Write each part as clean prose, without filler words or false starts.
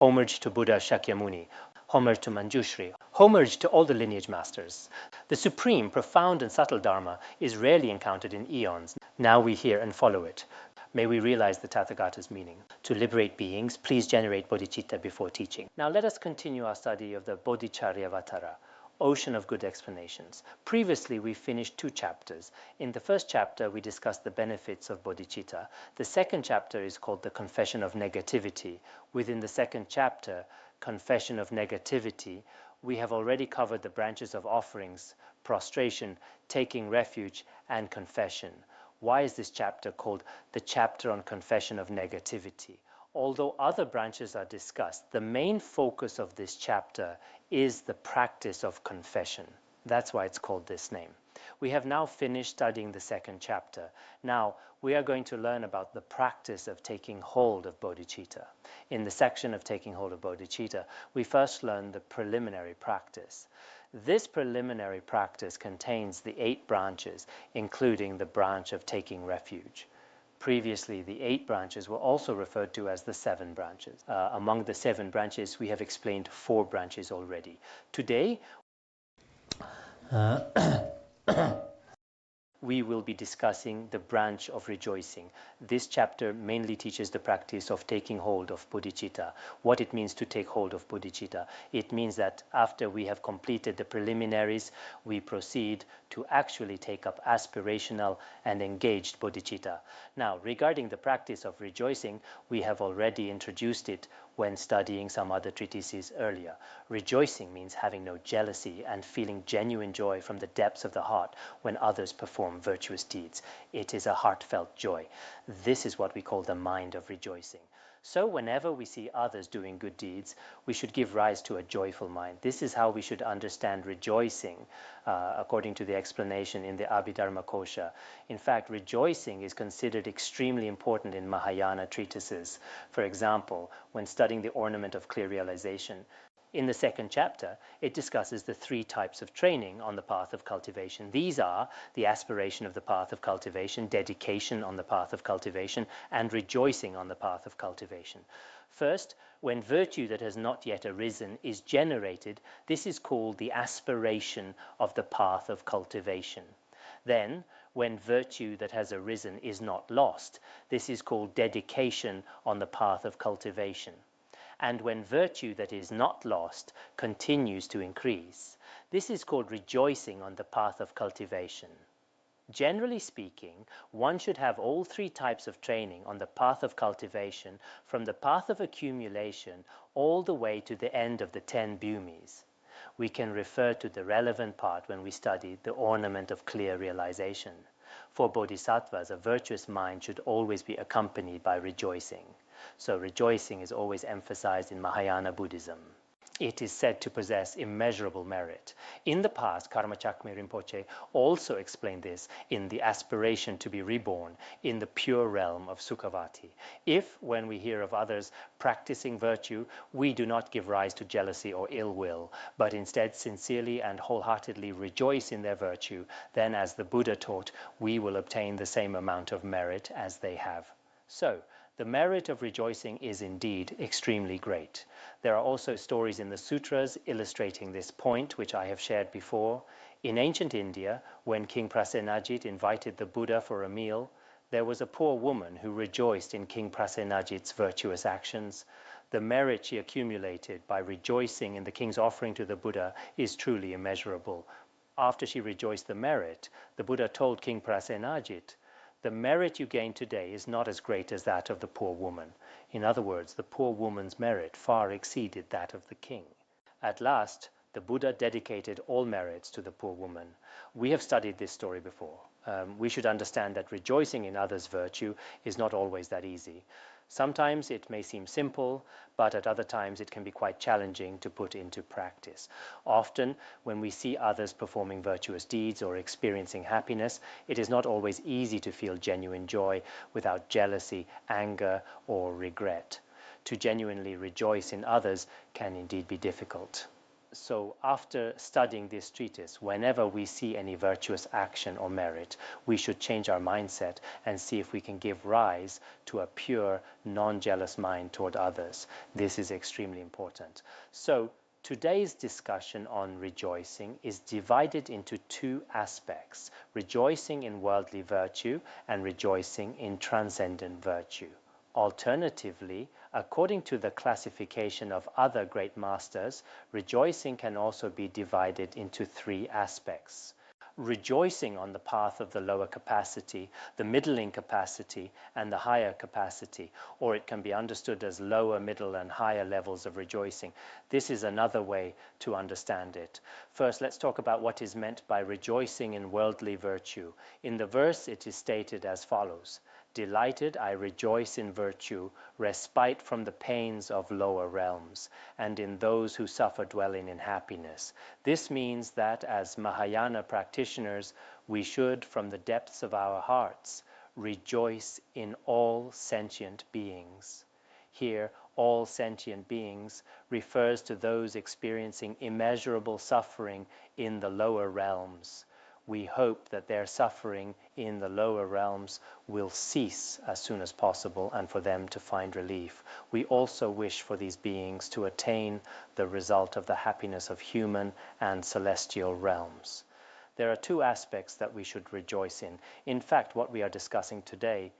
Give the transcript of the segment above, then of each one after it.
Homage to Buddha Shakyamuni, homage to Manjushri, homage to all the lineage masters. The supreme, profound and subtle Dharma is rarely encountered in eons. Now we hear and follow it. May we realize the Tathagata's meaning. To liberate beings, please generate bodhicitta before teaching. Now let us continue our study of the Bodhicharyavatara, Ocean of Good Explanations. Previously, we finished 2 chapters. In the first chapter, we discussed the benefits of bodhicitta. The second chapter is called the Confession of Negativity. Within the second chapter, Confession of Negativity, we have already covered the branches of offerings, prostration, taking refuge, and confession. Why is this chapter called the chapter on confession of negativity? Although other branches are discussed, the main focus of this chapter is the practice of confession. That's why it's called this name. We have now finished studying the second chapter. Now we are going to learn about the practice of taking hold of bodhicitta. In the section of taking hold of bodhicitta, we first learn the preliminary practice. This preliminary practice contains the 8 branches, including the branch of taking refuge. Previously, the 8 branches were also referred to as the 7 branches. Among the 7 branches, we have explained 4 branches already. Today, we will be discussing the branch of rejoicing. This chapter mainly teaches the practice of taking hold of bodhicitta. What it means to take hold of bodhicitta. It means that after we have completed the preliminaries, we proceed to actually take up aspirational and engaged bodhicitta. Now, regarding the practice of rejoicing, we have already introduced it when studying some other treatises earlier. Rejoicing means having no jealousy and feeling genuine joy from the depths of the heart when others perform virtuous deeds. It is a heartfelt joy. This is what we call the mind of rejoicing. So whenever we see others doing good deeds, we should give rise to a joyful mind. This is how we should understand rejoicing, according to the explanation in the Abhidharma Kosha. In fact, rejoicing is considered extremely important in Mahayana treatises. For example, when studying the ornament of clear realization, in the second chapter, it discusses the 3 types of training on the path of cultivation. These are the aspiration of the path of cultivation, dedication on the path of cultivation, and rejoicing on the path of cultivation. First, when virtue that has not yet arisen is generated, this is called the aspiration of the path of cultivation. Then, when virtue that has arisen is not lost, this is called dedication on the path of cultivation. And when virtue that is not lost continues to increase, this is called rejoicing on the path of cultivation. Generally speaking, one should have all 3 types of training on the path of cultivation, from the path of accumulation all the way to the end of the 10 bhumis. We can refer to the relevant part when we study the ornament of clear realization. For bodhisattvas, a virtuous mind should always be accompanied by rejoicing. So rejoicing is always emphasized in Mahayana Buddhism. It is said to possess immeasurable merit. In the past, Karmachakme Rinpoche also explained this in the aspiration to be reborn in the pure realm of Sukhavati. If, when we hear of others practicing virtue, we do not give rise to jealousy or ill will, but instead sincerely and wholeheartedly rejoice in their virtue, then, as the Buddha taught, we will obtain the same amount of merit as they have. So, the merit of rejoicing is indeed extremely great. There are also stories in the sutras illustrating this point, which I have shared before. In ancient India, when King Prasenajit invited the Buddha for a meal, there was a poor woman who rejoiced in King Prasenajit's virtuous actions. The merit she accumulated by rejoicing in the king's offering to the Buddha is truly immeasurable. After she rejoiced the merit, the Buddha told King Prasenajit, "The merit you gain today is not as great as that of the poor woman." In other words, the poor woman's merit far exceeded that of the king. At last, the Buddha dedicated all merits to the poor woman. We have studied this story before. We should understand that rejoicing in others' virtue is not always that easy. Sometimes it may seem simple, but at other times it can be quite challenging to put into practice. Often, when we see others performing virtuous deeds or experiencing happiness, it is not always easy to feel genuine joy without jealousy, anger, or regret. To genuinely rejoice in others can indeed be difficult. So after studying this treatise, whenever we see any virtuous action or merit, we should change our mindset and see if we can give rise to a pure, non-jealous mind toward others. This is extremely important. So today's discussion on rejoicing is divided into two aspects: rejoicing in worldly virtue and rejoicing in transcendent virtue. Alternatively, according to the classification of other great masters, rejoicing can also be divided into three aspects: rejoicing on the path of the lower capacity, the middling capacity, and the higher capacity, or it can be understood as lower, middle, and higher levels of rejoicing. This is another way to understand it. First, let's talk about what is meant by rejoicing in worldly virtue. In the verse, it is stated as follows: "Delighted, I rejoice in virtue, respite from the pains of lower realms, and in those who suffer dwelling in happiness." This means that as Mahayana practitioners, we should, from the depths of our hearts, rejoice in all sentient beings. Here, all sentient beings refers to those experiencing immeasurable suffering in the lower realms. We hope that their suffering in the lower realms will cease as soon as possible and for them to find relief. We also wish for these beings to attain the result of the happiness of human and celestial realms. There are two aspects that we should rejoice in. In fact, what we are discussing today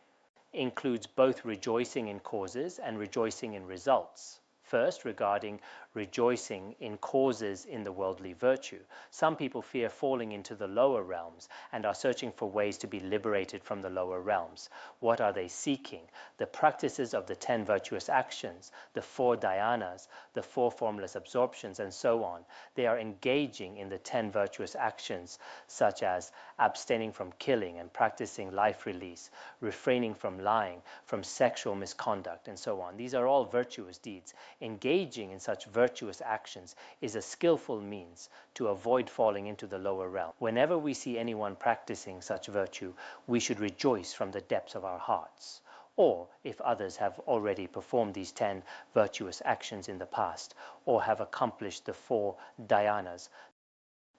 includes both rejoicing in causes and rejoicing in results. First, regarding rejoicing in causes in the worldly virtue. Some people fear falling into the lower realms and are searching for ways to be liberated from the lower realms. What are they seeking? The practices of the 10 virtuous actions, the 4 dhyanas, the 4 formless absorptions, and so on. They are engaging in the 10 virtuous actions, such as abstaining from killing and practicing life release, refraining from lying, from sexual misconduct, and so on. These are all virtuous deeds. Engaging in such virtuous actions is a skillful means to avoid falling into the lower realm. Whenever we see anyone practicing such virtue, we should rejoice from the depths of our hearts. Or, if others have already performed these 10 virtuous actions in the past, or have accomplished the 4 dhyanas,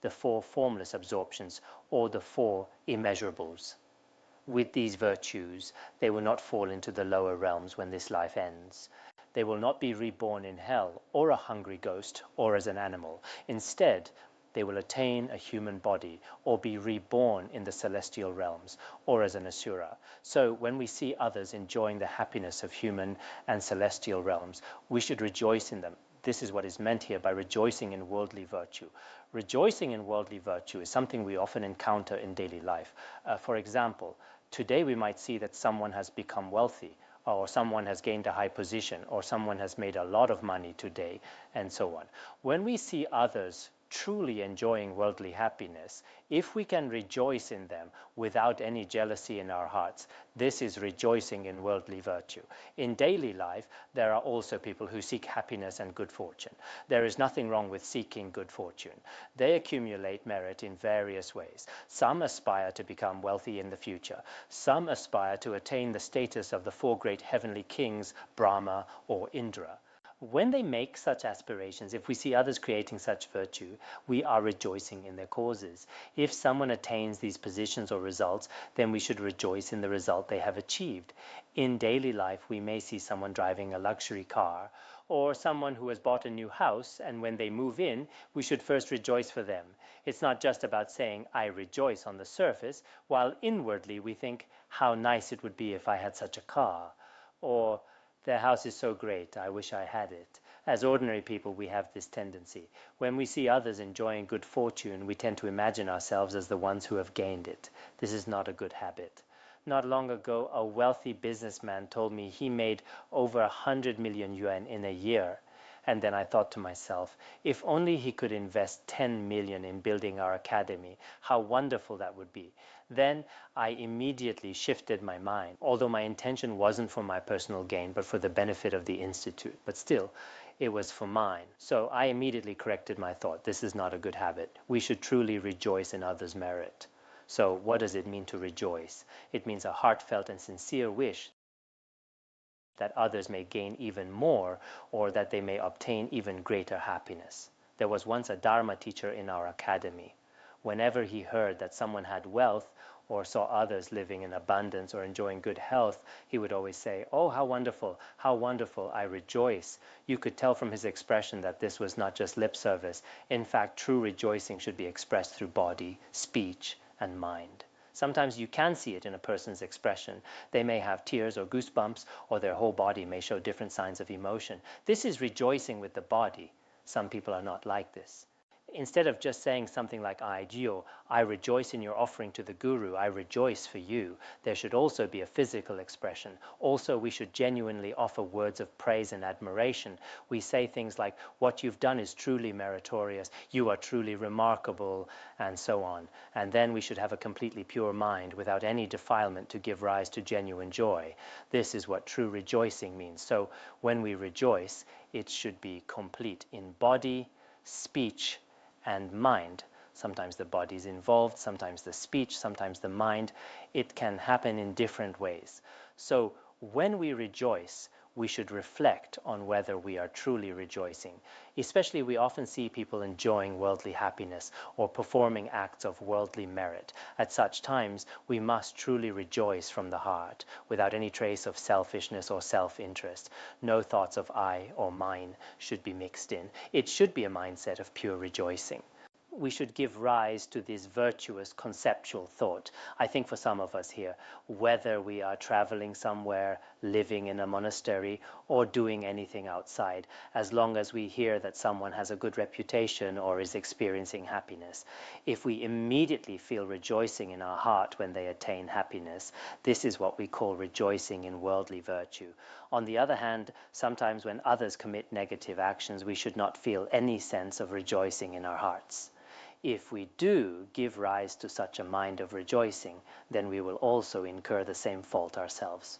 the 4 formless absorptions, or the 4 immeasurables. With these virtues, they will not fall into the lower realms when this life ends. They will not be reborn in hell, or a hungry ghost, or as an animal. Instead, they will attain a human body, or be reborn in the celestial realms, or as an asura. So when we see others enjoying the happiness of human and celestial realms, we should rejoice in them. This is what is meant here by rejoicing in worldly virtue. Rejoicing in worldly virtue is something we often encounter in daily life. For example, today we might see that someone has become wealthy, or someone has gained a high position, or someone has made a lot of money today, and so on. When we see others truly enjoying worldly happiness, if we can rejoice in them without any jealousy in our hearts, this is rejoicing in worldly virtue. In daily life, there are also people who seek happiness and good fortune. There is nothing wrong with seeking good fortune. They accumulate merit in various ways. Some aspire to become wealthy in the future. Some aspire to attain the status of the 4 great heavenly kings, Brahma or Indra. When they make such aspirations, if we see others creating such virtue, we are rejoicing in their causes. If someone attains these positions or results, then we should rejoice in the result they have achieved. In daily life, we may see someone driving a luxury car, or someone who has bought a new house, and when they move in, we should first rejoice for them. It's not just about saying, "I rejoice" on the surface, while inwardly we think, "How nice it would be if I had such a car," or "Their house is so great, I wish I had it." As ordinary people, we have this tendency. When we see others enjoying good fortune, we tend to imagine ourselves as the ones who have gained it. This is not a good habit. Not long ago, a wealthy businessman told me he made over 100 million yuan in a year. And then I thought to myself, if only he could invest 10 million in building our academy, how wonderful that would be. Then I immediately shifted my mind, although my intention wasn't for my personal gain, but for the benefit of the Institute. But still, it was for mine. So I immediately corrected my thought. This is not a good habit. We should truly rejoice in others' merit. So what does it mean to rejoice? It means a heartfelt and sincere wish that others may gain even more, or that they may obtain even greater happiness. There was once a Dharma teacher in our academy. Whenever he heard that someone had wealth or saw others living in abundance or enjoying good health, he would always say, "Oh, how wonderful, I rejoice." You could tell from his expression that this was not just lip service. In fact, true rejoicing should be expressed through body, speech, and mind. Sometimes you can see it in a person's expression. They may have tears or goosebumps, or their whole body may show different signs of emotion. This is rejoicing with the body. Some people are not like this. Instead of just saying something like "Aijio," I rejoice in your offering to the Guru, I rejoice for you, there should also be a physical expression. Also, we should genuinely offer words of praise and admiration. We say things like, "What you've done is truly meritorious, you are truly remarkable," and so on. And then we should have a completely pure mind without any defilement to give rise to genuine joy. This is what true rejoicing means. So when we rejoice, it should be complete in body, speech, and mind. Sometimes the body is involved, sometimes the speech, sometimes the mind. It can happen in different ways. So when we rejoice, we should reflect on whether we are truly rejoicing. Especially, we often see people enjoying worldly happiness or performing acts of worldly merit. At such times, we must truly rejoice from the heart, without any trace of selfishness or self-interest. No thoughts of I or mine should be mixed in. It should be a mindset of pure rejoicing. We should give rise to this virtuous conceptual thought. I think for some of us here, whether we are traveling somewhere, living in a monastery, or doing anything outside, as long as we hear that someone has a good reputation or is experiencing happiness, if we immediately feel rejoicing in our heart when they attain happiness, this is what we call rejoicing in worldly virtue. On the other hand, sometimes when others commit negative actions, we should not feel any sense of rejoicing in our hearts. If we do give rise to such a mind of rejoicing, then we will also incur the same fault ourselves.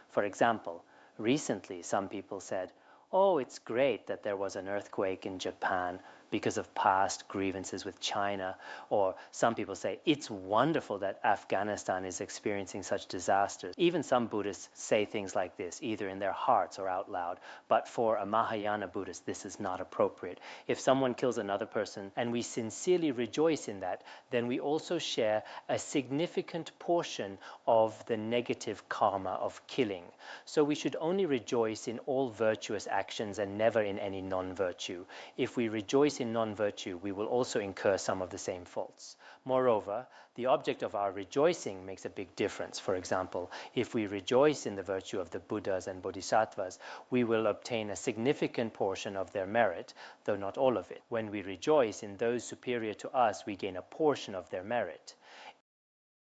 For example, recently some people said, "Oh, it's great that there was an earthquake in Japan because of past grievances with China." Or some people say, "It's wonderful that Afghanistan is experiencing such disasters." Even some Buddhists say things like this, either in their hearts or out loud. But for a Mahayana Buddhist, this is not appropriate. If someone kills another person and we sincerely rejoice in that, then we also share a significant portion of the negative karma of killing. So we should only rejoice in all virtuous actions and never in any non-virtue. If we rejoice in non-virtue, we will also incur some of the same faults. Moreover, the object of our rejoicing makes a big difference. For example, if we rejoice in the virtue of the Buddhas and Bodhisattvas, we will obtain a significant portion of their merit, though not all of it. When we rejoice in those superior to us, we gain a portion of their merit.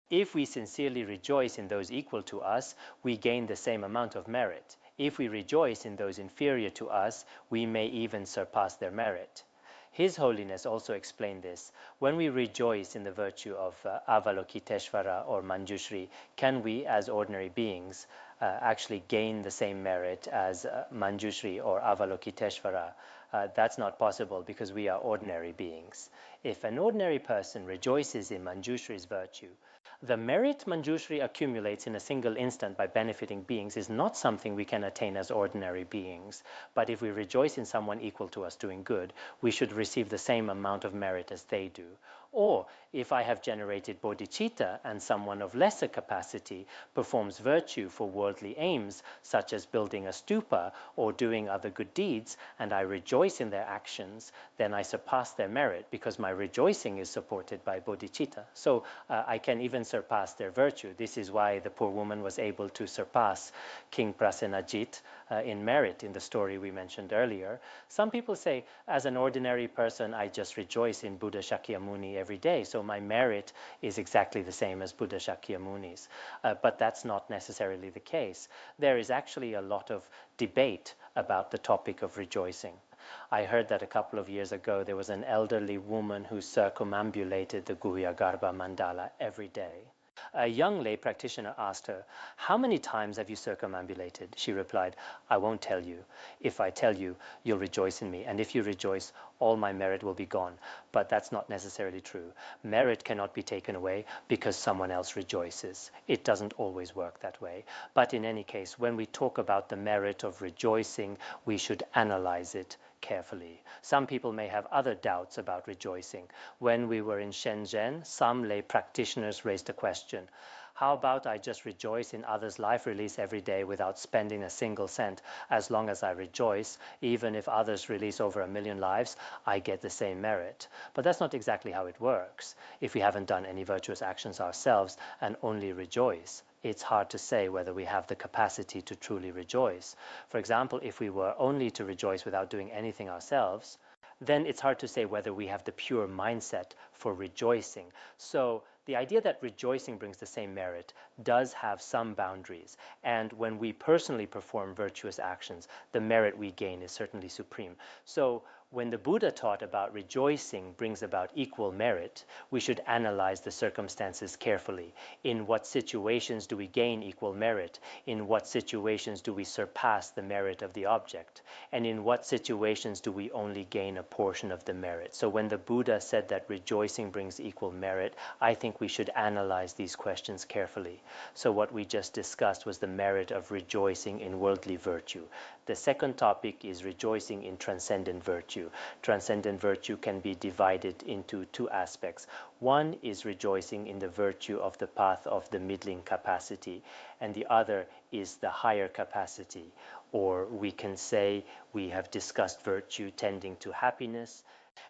If we sincerely rejoice in those equal to us, we gain the same amount of merit. If we rejoice in those inferior to us, we may even surpass their merit. His Holiness also explained this. When we rejoice in the virtue of Avalokiteshvara or Manjushri, can we, as ordinary beings, actually gain the same merit as Manjushri or Avalokiteshvara? That's not possible because we are ordinary beings. If an ordinary person rejoices in Manjushri's virtue, the merit Manjushri accumulates in a single instant by benefiting beings is not something we can attain as ordinary beings. But if we rejoice in someone equal to us doing good, we should receive the same amount of merit as they do. Or if I have generated bodhicitta and someone of lesser capacity performs virtue for worldly aims, such as building a stupa or doing other good deeds, and I rejoice in their actions, then I surpass their merit because my rejoicing is supported by bodhicitta. So I can even surpass their virtue. This is why the poor woman was able to surpass King Prasenajit in merit in the story we mentioned earlier. Some people say, as an ordinary person, I just rejoice in Buddha Shakyamuni every day, so my merit is exactly the same as Buddha Shakyamuni's. But that's not necessarily the case. There is actually a lot of debate about the topic of rejoicing. I heard that a couple of years ago there was an elderly woman who circumambulated the Guhyagarbha mandala every day. A young lay practitioner asked her, "How many times have you circumambulated?" She replied, "I won't tell you. If I tell you, you'll rejoice in me. And if you rejoice, all my merit will be gone." But that's not necessarily true. Merit cannot be taken away because someone else rejoices. It doesn't always work that way. But in any case, when we talk about the merit of rejoicing, we should analyze it carefully. Some people may have other doubts about rejoicing. When we were in Shenzhen, some lay practitioners raised a question. How about I just rejoice in others' life release every day without spending a single cent? As long as I rejoice, even if others release over 1 million lives, I get the same merit. But that's not exactly how it works. If we haven't done any virtuous actions ourselves and only rejoice, it's hard to say whether we have the capacity to truly rejoice. For example, if we were only to rejoice without doing anything ourselves, then it's hard to say whether we have the pure mindset for rejoicing. So the idea that rejoicing brings the same merit does have some boundaries. And when we personally perform virtuous actions, the merit we gain is certainly supreme. So when the Buddha taught about rejoicing brings about equal merit, we should analyze the circumstances carefully. In what situations do we gain equal merit? In what situations do we surpass the merit of the object? And in what situations do we only gain a portion of the merit? So when the Buddha said that rejoicing brings equal merit, I think we should analyze these questions carefully. So what we just discussed was the merit of rejoicing in worldly virtue. The second topic is rejoicing in transcendent virtue. Transcendent virtue can be divided into two aspects. One is rejoicing in the virtue of the path of the middling capacity, and the other is the higher capacity. Or we can say we have discussed virtue tending to happiness,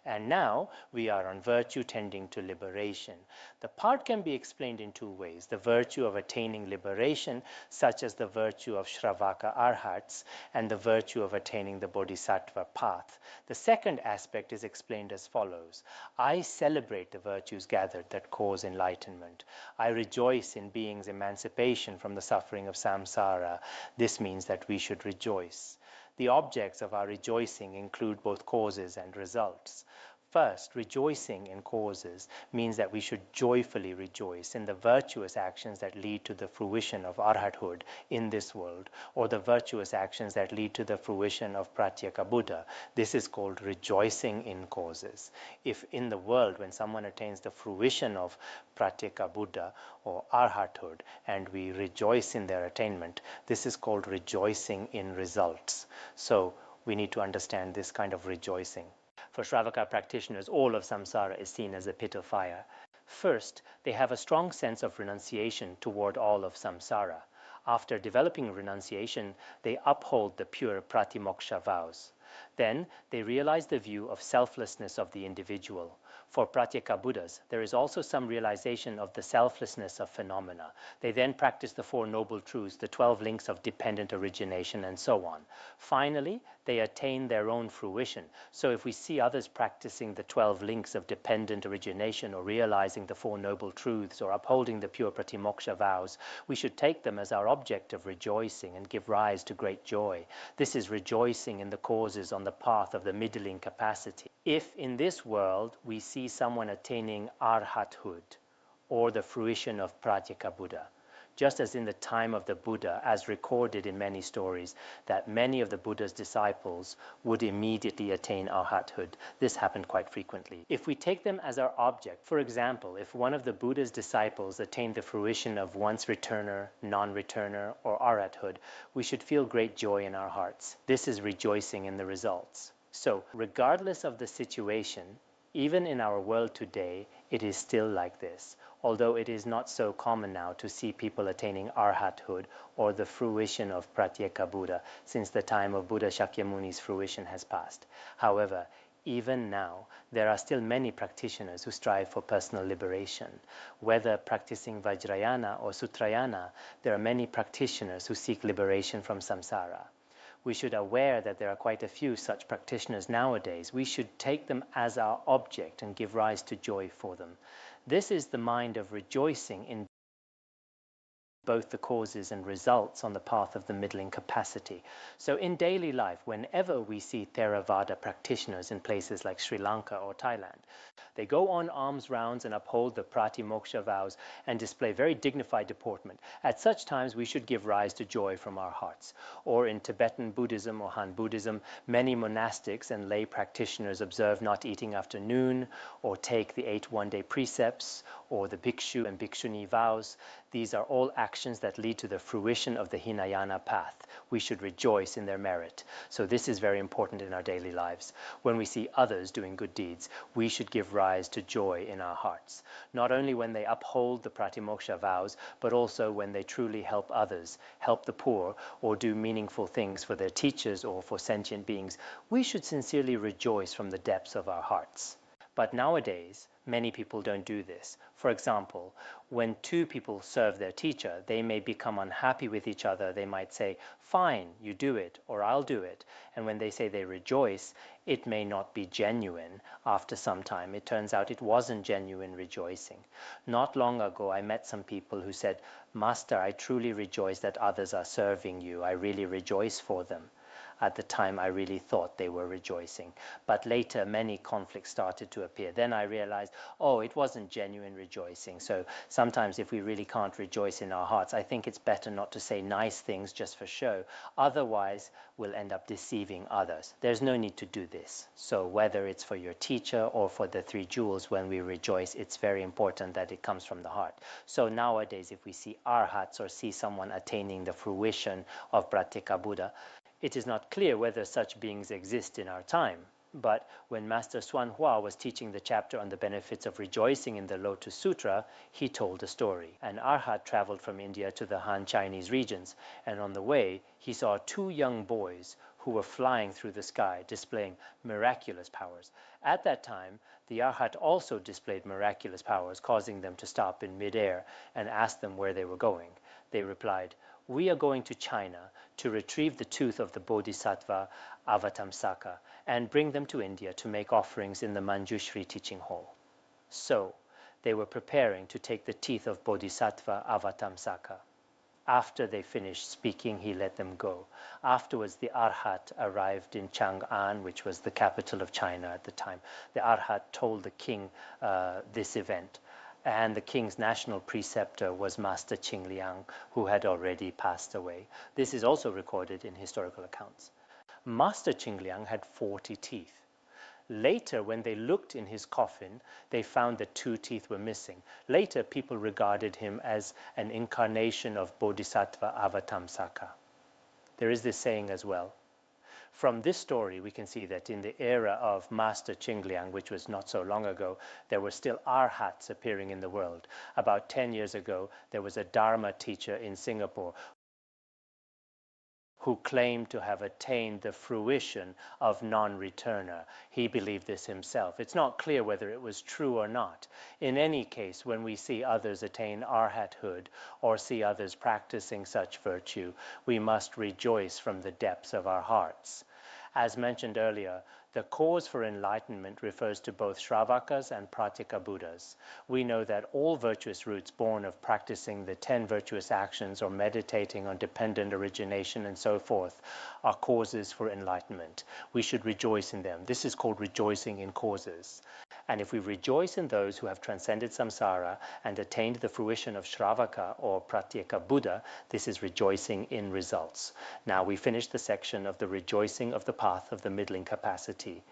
and now we are on virtue tending to liberation. The part can be explained in two ways: the virtue of attaining liberation, such as the virtue of Shravaka Arhats, and the virtue of attaining the Bodhisattva path. The second aspect is explained as follows: I celebrate the virtues gathered that cause enlightenment. I rejoice in beings' emancipation from the suffering of samsara. This means that we should rejoice. The objects of our rejoicing include both causes and results. First, rejoicing in causes means that we should joyfully rejoice in the virtuous actions that lead to the fruition of arhathood in this world, or the virtuous actions that lead to the fruition of pratyeka Buddha. This is called rejoicing in causes. If in the world, when someone attains the fruition of pratyeka Buddha or arhathood, and we rejoice in their attainment, this is called rejoicing in results. So we need to understand this kind of rejoicing. For Shravaka practitioners, all of samsara is seen as a pit of fire. First, they have a strong sense of renunciation toward all of samsara. After developing renunciation, they uphold the pure pratimoksha vows. Then they realize the view of selflessness of the individual. For pratyeka Buddhas, there is also some realization of the selflessness of phenomena. They then practice the Four Noble Truths, the 12 links of dependent origination, and so on. Finally, they attain their own fruition. So if we see others practicing the 12 links of dependent origination, or realizing the Four Noble Truths, or upholding the pure pratimoksha vows, we should take them as our object of rejoicing and give rise to great joy. This is rejoicing in the causes on the path of the middling capacity. If in this world we see someone attaining arhathood, or the fruition of pratyeka Buddha, just as in the time of the Buddha, as recorded in many stories, that many of the Buddha's disciples would immediately attain arhathood. This happened quite frequently. If we take them as our object, for example, if one of the Buddha's disciples attained the fruition of once returner, non-returner, or arhathood, we should feel great joy in our hearts. This is rejoicing in the results. So, regardless of the situation, even in our world today, it is still like this, although it is not so common now to see people attaining arhathood or the fruition of pratyeka Buddha, since the time of Buddha Shakyamuni's fruition has passed. However, even now, there are still many practitioners who strive for personal liberation. Whether practicing Vajrayana or Sutrayana, there are many practitioners who seek liberation from samsara. We should be aware that there are quite a few such practitioners nowadays. We should take them as our object and give rise to joy for them. This is the mind of rejoicing in both the causes and results on the path of the middling capacity. So in daily life, whenever we see Theravada practitioners in places like Sri Lanka or Thailand, they go on alms rounds and uphold the pratimoksha vows and display very dignified deportment. At such times, we should give rise to joy from our hearts. Or in Tibetan Buddhism or Han Buddhism, many monastics and lay practitioners observe not eating after noon, or take the 8 one-day precepts, or the bhikshu and bhikshuni vows. These are all actions that lead to the fruition of the Hinayana path. We should rejoice in their merit. So this is very important in our daily lives. When we see others doing good deeds, we should give rise to joy in our hearts. Not only when they uphold the pratimoksha vows, but also when they truly help others, help the poor, or do meaningful things for their teachers or for sentient beings. We should sincerely rejoice from the depths of our hearts. But nowadays, many people don't do this. For example, when two people serve their teacher, they may become unhappy with each other. They might say, fine, you do it, or I'll do it. And when they say they rejoice, it may not be genuine. After some time, it turns out it wasn't genuine rejoicing. Not long ago, I met some people who said, Master, I truly rejoice that others are serving you. I really rejoice for them. At the time, I really thought they were rejoicing. But later, many conflicts started to appear. Then I realized, oh, it wasn't genuine rejoicing. So sometimes if we really can't rejoice in our hearts, I think it's better not to say nice things just for show. Otherwise, we'll end up deceiving others. There's no need to do this. So whether it's for your teacher or for the three jewels, when we rejoice, it's very important that it comes from the heart. So nowadays, if we see arhats or see someone attaining the fruition of Pratyeka Buddha, it is not clear whether such beings exist in our time. But when Master Suan Hua was teaching the chapter on the benefits of rejoicing in the Lotus Sutra, he told a story. An arhat traveled from India to the Han Chinese regions, and on the way he saw two young boys who were flying through the sky, displaying miraculous powers. At that time, the arhat also displayed miraculous powers, causing them to stop in midair and asked them where they were going. They replied, we are going to China to retrieve the tooth of the Bodhisattva Avatamsaka and bring them to India to make offerings in the Manjushri teaching hall. So they were preparing to take the teeth of Bodhisattva Avatamsaka. After they finished speaking, he let them go. Afterwards, the Arhat arrived in Chang'an, which was the capital of China at the time. The Arhat told the king this event. And the king's national preceptor was Master Qingliang, who had already passed away. This is also recorded in historical accounts. Master Qingliang had 40 teeth. Later, when they looked in his coffin, they found that 2 teeth were missing. Later, people regarded him as an incarnation of Bodhisattva Avatamsaka. There is this saying as well. From this story, we can see that in the era of Master Qingliang, which was not so long ago, there were still arhats appearing in the world. About 10 years ago, there was a Dharma teacher in Singapore who claimed to have attained the fruition of non-returner. He believed this himself. It's not clear whether it was true or not. In any case, when we see others attain arhathood or see others practicing such virtue, we must rejoice from the depths of our hearts. As mentioned earlier, the cause for enlightenment refers to both Shravakas and Pratyeka Buddhas. We know that all virtuous roots born of practicing the 10 virtuous actions or meditating on dependent origination and so forth are causes for enlightenment. We should rejoice in them. This is called rejoicing in causes. And if we rejoice in those who have transcended samsara and attained the fruition of Shravaka or Pratyeka Buddha, this is rejoicing in results. Now we finish the section of the rejoicing of the path of the middling capacity.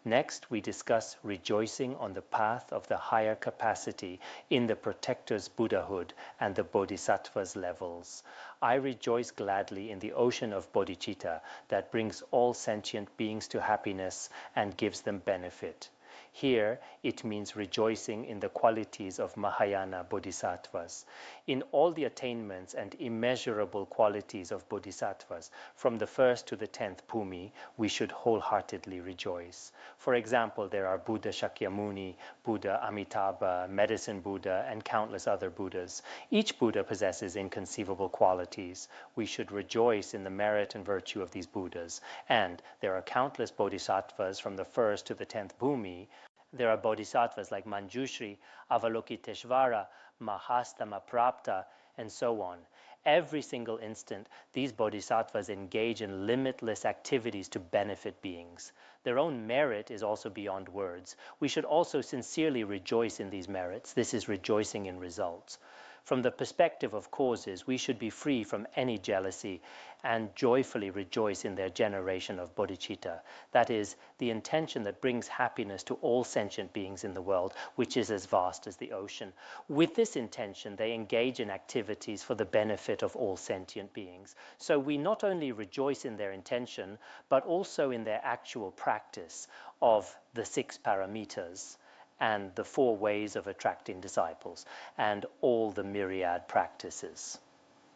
Next, we discuss rejoicing on the path of the higher capacity in the protector's Buddhahood and the Bodhisattva's levels. I rejoice gladly in the ocean of bodhicitta that brings all sentient beings to happiness and gives them benefit. Here, it means rejoicing in the qualities of Mahayana Bodhisattvas. In all the attainments and immeasurable qualities of Bodhisattvas, from the 1st to the 10th Bhumi, we should wholeheartedly rejoice. For example, there are Buddha Shakyamuni, Buddha Amitabha, Medicine Buddha, and countless other Buddhas. Each Buddha possesses inconceivable qualities. We should rejoice in the merit and virtue of these Buddhas. And there are countless Bodhisattvas from the 1st to the 10th Bhumi. There are bodhisattvas like Manjushri, Avalokiteshvara, Mahastama Prapta, and so on. Every single instant, these bodhisattvas engage in limitless activities to benefit beings. Their own merit is also beyond words. We should also sincerely rejoice in these merits. This is rejoicing in results. From the perspective of causes, we should be free from any jealousy and joyfully rejoice in their generation of bodhicitta. That is, the intention that brings happiness to all sentient beings in the world, which is as vast as the ocean. With this intention, they engage in activities for the benefit of all sentient beings. So we not only rejoice in their intention, but also in their actual practice of the 6 paramitas and the 4 ways of attracting disciples, and all the myriad practices.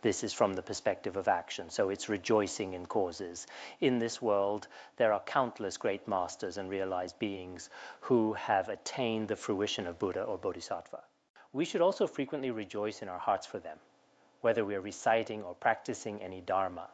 This is from the perspective of action, so it's rejoicing in causes. In this world, there are countless great masters and realized beings who have attained the fruition of Buddha or Bodhisattva. We should also frequently rejoice in our hearts for them, whether we are reciting or practicing any dharma.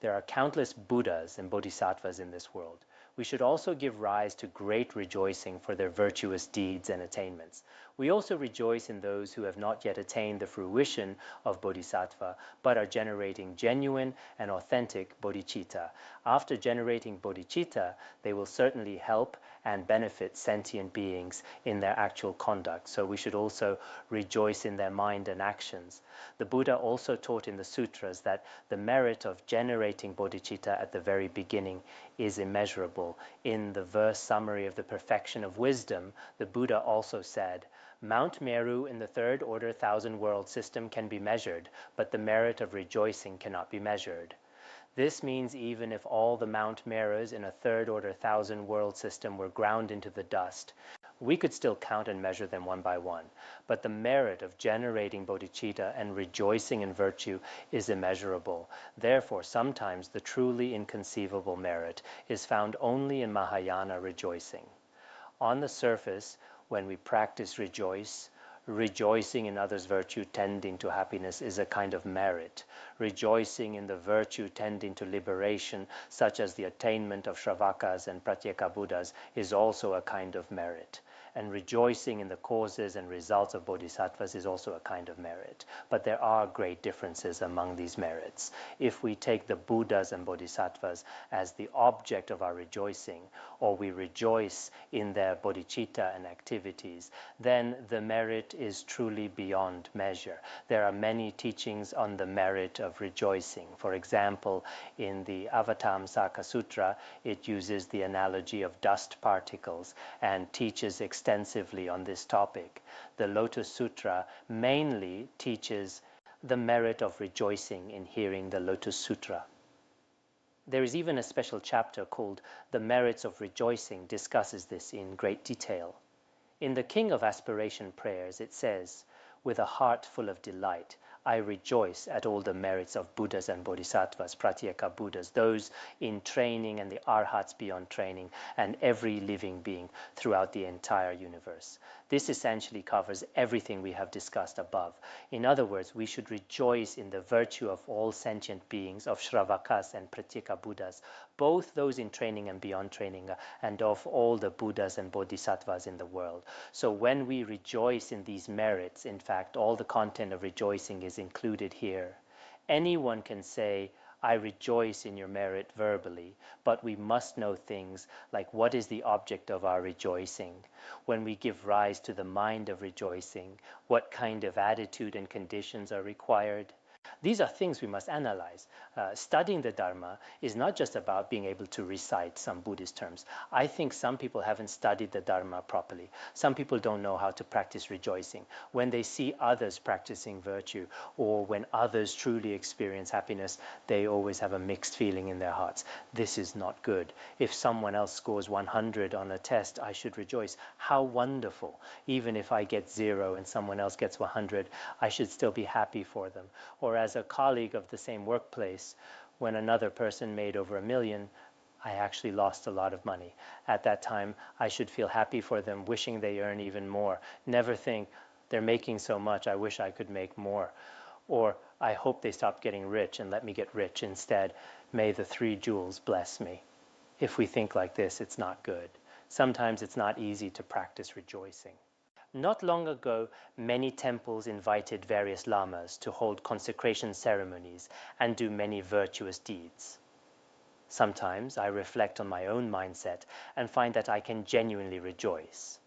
There are countless Buddhas and Bodhisattvas in this world. We should also give rise to great rejoicing for their virtuous deeds and attainments. We also rejoice in those who have not yet attained the fruition of Bodhisattva, but are generating genuine and authentic bodhicitta. After generating bodhicitta, they will certainly help and benefit sentient beings in their actual conduct. So we should also rejoice in their mind and actions. The Buddha also taught in the sutras that the merit of generating bodhicitta at the very beginning is immeasurable. In the verse summary of the perfection of wisdom, the Buddha also said, Mount Meru in the 3rd order 1,000 world system can be measured, but the merit of rejoicing cannot be measured. This means even if all the Mount Merus in a 3rd order 1,000 world system were ground into the dust, we could still count and measure them one by one. But the merit of generating bodhicitta and rejoicing in virtue is immeasurable. Therefore, sometimes the truly inconceivable merit is found only in Mahayana rejoicing. On the surface, when we practice rejoicing in others' virtue tending to happiness is a kind of merit. Rejoicing in the virtue tending to liberation, such as the attainment of Shravakas and Pratyeka Buddhas, is also a kind of merit. And rejoicing in the causes and results of bodhisattvas is also a kind of merit. But there are great differences among these merits. If we take the Buddhas and bodhisattvas as the object of our rejoicing, or we rejoice in their bodhicitta and activities, then the merit is truly beyond measure. There are many teachings on the merit of rejoicing. For example, in the Avatamsaka Sutra, it uses the analogy of dust particles and teaches extensively on this topic. The Lotus Sutra mainly teaches the merit of rejoicing in hearing the Lotus Sutra. There is even a special chapter called The Merits of Rejoicing discusses this in great detail. In the King of Aspiration prayers, it says, with a heart full of delight, I rejoice at all the merits of Buddhas and Bodhisattvas, Pratyeka Buddhas, those in training and the Arhats beyond training, and every living being throughout the entire universe. This essentially covers everything we have discussed above. In other words, we should rejoice in the virtue of all sentient beings, of Shravakas and Pratyeka Buddhas, both those in training and beyond training, and of all the Buddhas and Bodhisattvas in the world. So when we rejoice in these merits, in fact, all the content of rejoicing is included here. Anyone can say, I rejoice in your merit verbally, but we must know things like what is the object of our rejoicing? When we give rise to the mind of rejoicing, what kind of attitude and conditions are required? These are things we must analyze. Studying the Dharma is not just about being able to recite some Buddhist terms. I think some people haven't studied the Dharma properly. Some people don't know how to practice rejoicing. When they see others practicing virtue, or when others truly experience happiness, they always have a mixed feeling in their hearts. This is not good. If someone else scores 100 on a test, I should rejoice. How wonderful. Even if I get 0 and someone else gets 100, I should still be happy for them. Or as a colleague of the same workplace, when another person made over $1 million, I actually lost a lot of money. At that time, I should feel happy for them, wishing they earn even more. Never think, they're making so much, I wish I could make more. Or, I hope they stop getting rich and let me get rich instead. May the 3 jewels bless me. If we think like this, it's not good. Sometimes it's not easy to practice rejoicing. Not long ago, many temples invited various lamas to hold consecration ceremonies and do many virtuous deeds. Sometimes I reflect on my own mindset and find that I can genuinely rejoice.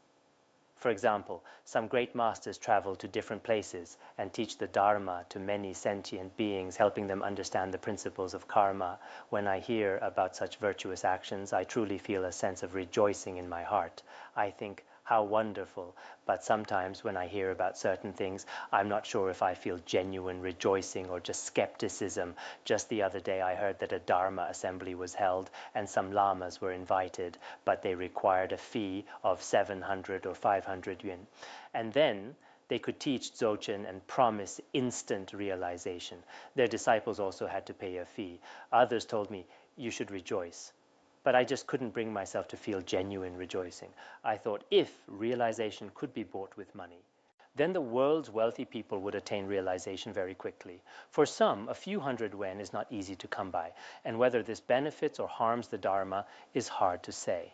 For example, some great masters travel to different places and teach the Dharma to many sentient beings, helping them understand the principles of karma. When I hear about such virtuous actions, I truly feel a sense of rejoicing in my heart. I think, how wonderful. But sometimes when I hear about certain things, I'm not sure if I feel genuine rejoicing or just skepticism. Just the other day I heard that a Dharma assembly was held and some lamas were invited, but they required a fee of 700 or 500 yuan. And then they could teach Dzogchen and promise instant realization. Their disciples also had to pay a fee. Others told me, you should rejoice. But I just couldn't bring myself to feel genuine rejoicing. I thought if realization could be bought with money, then the world's wealthy people would attain realization very quickly. For some, a few hundred yuan is not easy to come by, and whether this benefits or harms the Dharma is hard to say.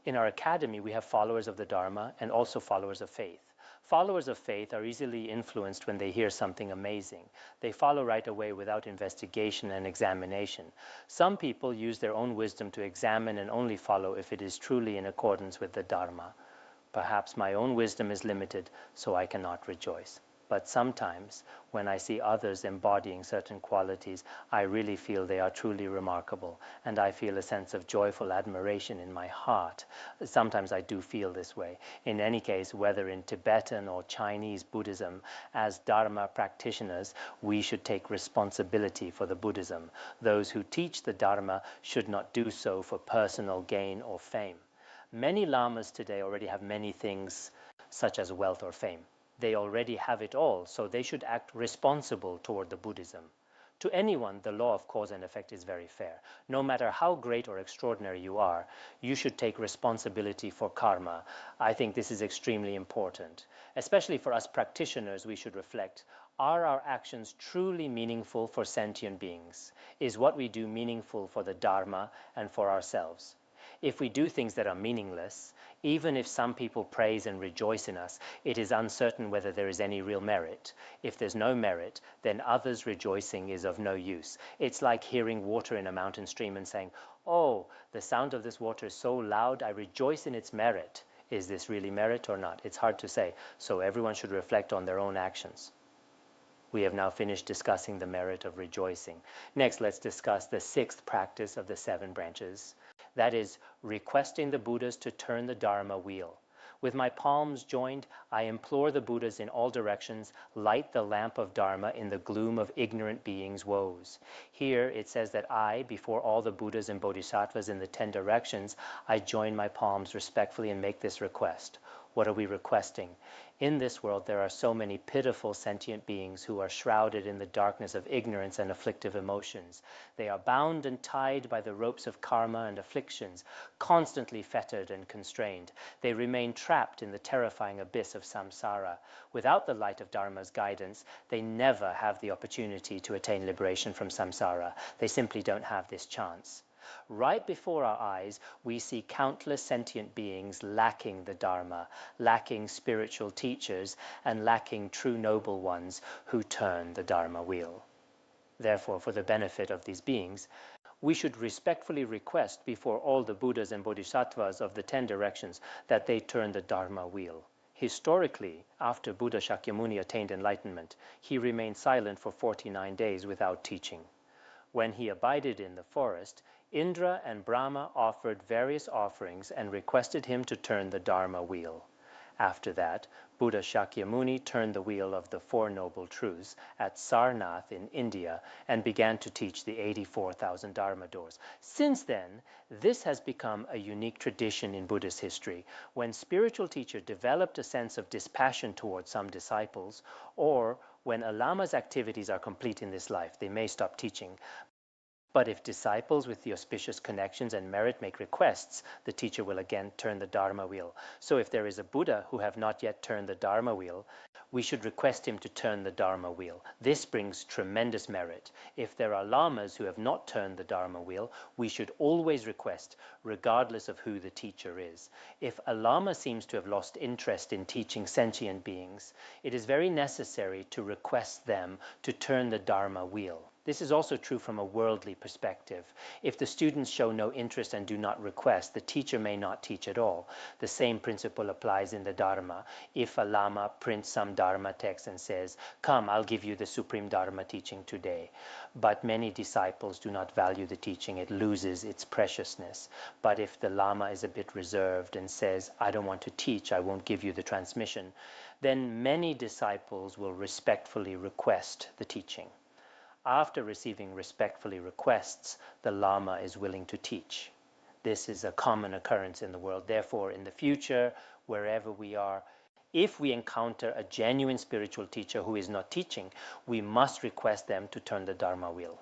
In our academy, we have followers of the Dharma and also followers of faith. Followers of faith are easily influenced when they hear something amazing. They follow right away without investigation and examination. Some people use their own wisdom to examine and only follow if it is truly in accordance with the Dharma. Perhaps my own wisdom is limited, so I cannot rejoice. But sometimes, when I see others embodying certain qualities, I really feel they are truly remarkable, and I feel a sense of joyful admiration in my heart. Sometimes I do feel this way. In any case, whether in Tibetan or Chinese Buddhism, as Dharma practitioners, we should take responsibility for the Buddhism. Those who teach the Dharma should not do so for personal gain or fame. Many lamas today already have many things, such as wealth or fame. They already have it all, so they should act responsible toward the Buddhism. To anyone, the law of cause and effect is very fair. No matter how great or extraordinary you are, you should take responsibility for karma. I think this is extremely important. Especially for us practitioners, we should reflect, are our actions truly meaningful for sentient beings? Is what we do meaningful for the Dharma and for ourselves? If we do things that are meaningless, even if some people praise and rejoice in us, it is uncertain whether there is any real merit. If there's no merit, then others' rejoicing is of no use. It's like hearing water in a mountain stream and saying, oh, the sound of this water is so loud, I rejoice in its merit. Is this really merit or not? It's hard to say, so everyone should reflect on their own actions. We have now finished discussing the merit of rejoicing. Next, let's discuss the sixth practice of the 7 branches. That is, requesting the Buddhas to turn the Dharma wheel. With my palms joined, I implore the Buddhas in all directions, light the lamp of Dharma in the gloom of ignorant beings' woes. Here it says that I, before all the Buddhas and Bodhisattvas in the 10 directions, I join my palms respectfully and make this request. What are we requesting? In this world, there are so many pitiful sentient beings who are shrouded in the darkness of ignorance and afflictive emotions. They are bound and tied by the ropes of karma and afflictions, constantly fettered and constrained. They remain trapped in the terrifying abyss of samsara. Without the light of Dharma's guidance, they never have the opportunity to attain liberation from samsara. They simply don't have this chance. Right before our eyes, we see countless sentient beings lacking the Dharma, lacking spiritual teachers, and lacking true noble ones who turn the Dharma wheel. Therefore, for the benefit of these beings, we should respectfully request before all the Buddhas and Bodhisattvas of the 10 directions that they turn the Dharma wheel. Historically, after Buddha Shakyamuni attained enlightenment, he remained silent for 49 days without teaching. When he abided in the forest, Indra and Brahma offered various offerings and requested him to turn the Dharma wheel. After that, Buddha Shakyamuni turned the wheel of the 4 Noble Truths at Sarnath in India and began to teach the 84,000 Dharma doors. Since then, this has become a unique tradition in Buddhist history. When spiritual teacher developed a sense of dispassion towards some disciples, or when a lama's activities are complete in this life, they may stop teaching. But if disciples with the auspicious connections and merit make requests, the teacher will again turn the Dharma wheel. So if there is a Buddha who have not yet turned the Dharma wheel, we should request him to turn the Dharma wheel. This brings tremendous merit. If there are lamas who have not turned the Dharma wheel, we should always request, regardless of who the teacher is. If a lama seems to have lost interest in teaching sentient beings, it is very necessary to request them to turn the Dharma wheel. This is also true from a worldly perspective. If the students show no interest and do not request, the teacher may not teach at all. The same principle applies in the Dharma. If a Lama prints some Dharma text and says, "Come, I'll give you the supreme Dharma teaching today," but many disciples do not value the teaching, it loses its preciousness. But if the Lama is a bit reserved and says, "I don't want to teach, I won't give you the transmission," then many disciples will respectfully request the teaching. After receiving respectfully requests, the Lama is willing to teach. This is a common occurrence in the world. Therefore, in the future, wherever we are, if we encounter a genuine spiritual teacher who is not teaching, we must request them to turn the Dharma wheel.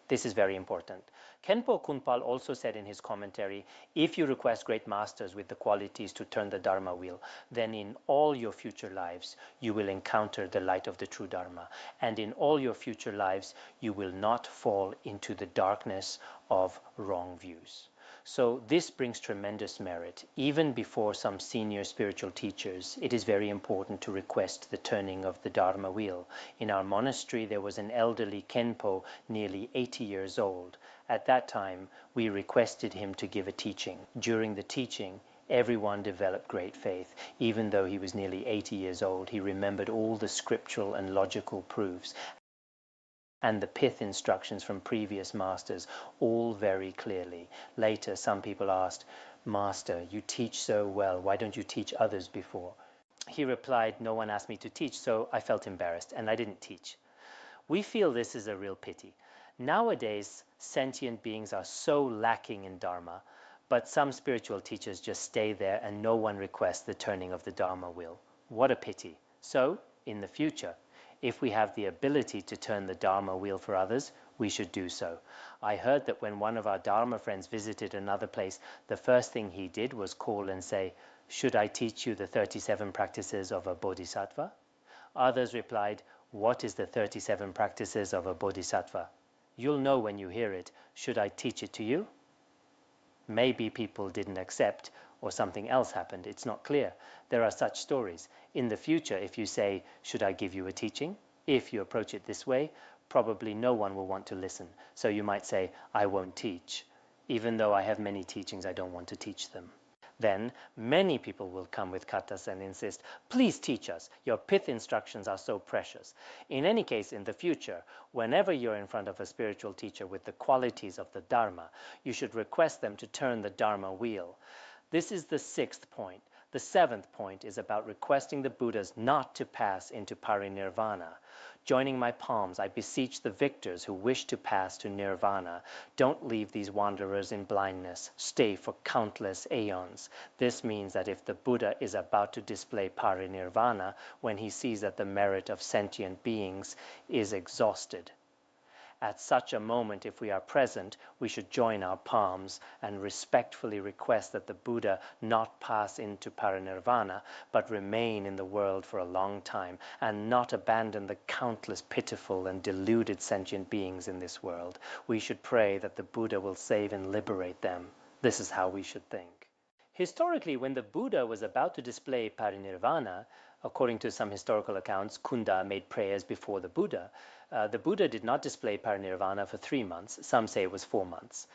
This is very important. Khenpo Kunpal also said in his commentary, if you request great masters with the qualities to turn the Dharma wheel, then in all your future lives, you will encounter the light of the true Dharma. And in all your future lives, you will not fall into the darkness of wrong views. So this brings tremendous merit. Even before some senior spiritual teachers, it is very important to request the turning of the Dharma wheel. In our monastery, there was an elderly Khenpo, nearly 80 years old. At that time, we requested him to give a teaching. During the teaching, everyone developed great faith. Even though he was nearly 80 years old, he remembered all the scriptural and logical proofs and the pith instructions from previous masters, all very clearly. Later, some people asked, "Master, you teach so well, why don't you teach others before?" He replied, "No one asked me to teach, so I felt embarrassed, and I didn't teach." We feel this is a real pity. Nowadays, sentient beings are so lacking in Dharma, but some spiritual teachers just stay there and no one requests the turning of the Dharma wheel. What a pity. So, in the future, if we have the ability to turn the Dharma wheel for others, we should do so. I heard that when one of our Dharma friends visited another place, the first thing he did was call and say, "Should I teach you the 37 practices of a Bodhisattva?" Others replied, "What is the 37 practices of a Bodhisattva? You'll know when you hear it. Should I teach it to you?" Maybe people didn't accept, or something else happened. It's not clear. There are such stories. In the future, if you say, "Should I give you a teaching?" if you approach it this way, probably no one will want to listen. So you might say, "I won't teach. Even though I have many teachings, I don't want to teach them." Then many people will come with katas and insist, "Please teach us. Your pith instructions are so precious." In any case, in the future, whenever you're in front of a spiritual teacher with the qualities of the Dharma, you should request them to turn the Dharma wheel. This is the 6th point. The 7th point is about requesting the Buddhas not to pass into parinirvana. Joining my palms, I beseech the victors who wish to pass to nirvana. Don't leave these wanderers in blindness. Stay for countless aeons. This means that if the Buddha is about to display parinirvana, when he sees that the merit of sentient beings is exhausted, at such a moment, if we are present, we should join our palms and respectfully request that the Buddha not pass into parinirvana, but remain in the world for a long time and not abandon the countless pitiful and deluded sentient beings in this world. We should pray that the Buddha will save and liberate them. This is how we should think. Historically, when the Buddha was about to display parinirvana, according to some historical accounts, Kunda made prayers before the Buddha. The Buddha did not display parinirvana for 3 months. Some say it was 4 months.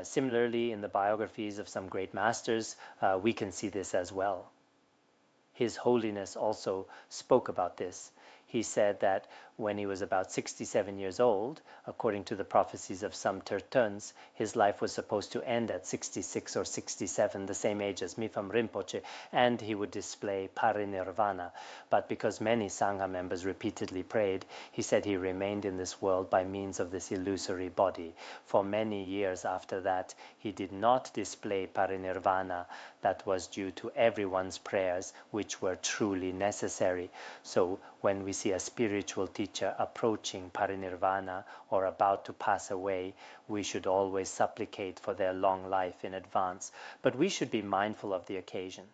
Similarly, in the biographies of some great masters, we can see this as well. His Holiness also spoke about this. He said that when he was about 67 years old, according to the prophecies of some Tertuns, his life was supposed to end at 66 or 67, the same age as Mipham Rinpoche, and he would display parinirvana. But because many Sangha members repeatedly prayed, he said he remained in this world by means of this illusory body. For many years after that, he did not display parinirvana. That was due to everyone's prayers, which were truly necessary. So when we see a spiritual teacher approaching parinirvana or about to pass away, we should always supplicate for their long life in advance. But we should be mindful of the occasion.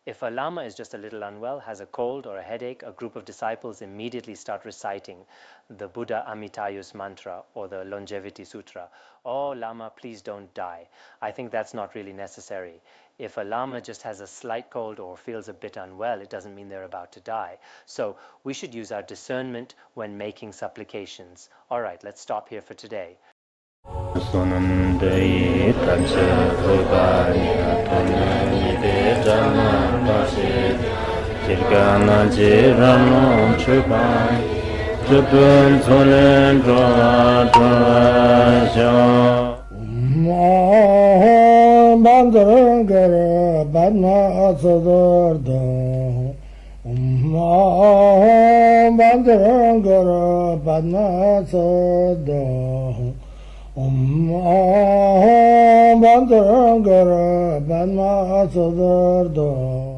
If a Lama is just a little unwell, has a cold or a headache, a group of disciples immediately start reciting the Buddha Amitayus mantra or the Longevity Sutra. "Oh, Lama, please don't die." I think that's not really necessary. If a lama just has a slight cold or feels a bit unwell, it doesn't mean they're about to die. So we should use our discernment when making supplications. All right, let's stop here for today. Bandara Badna Sodargye Bandara Badna Sodargye Bandara Badna Sodargye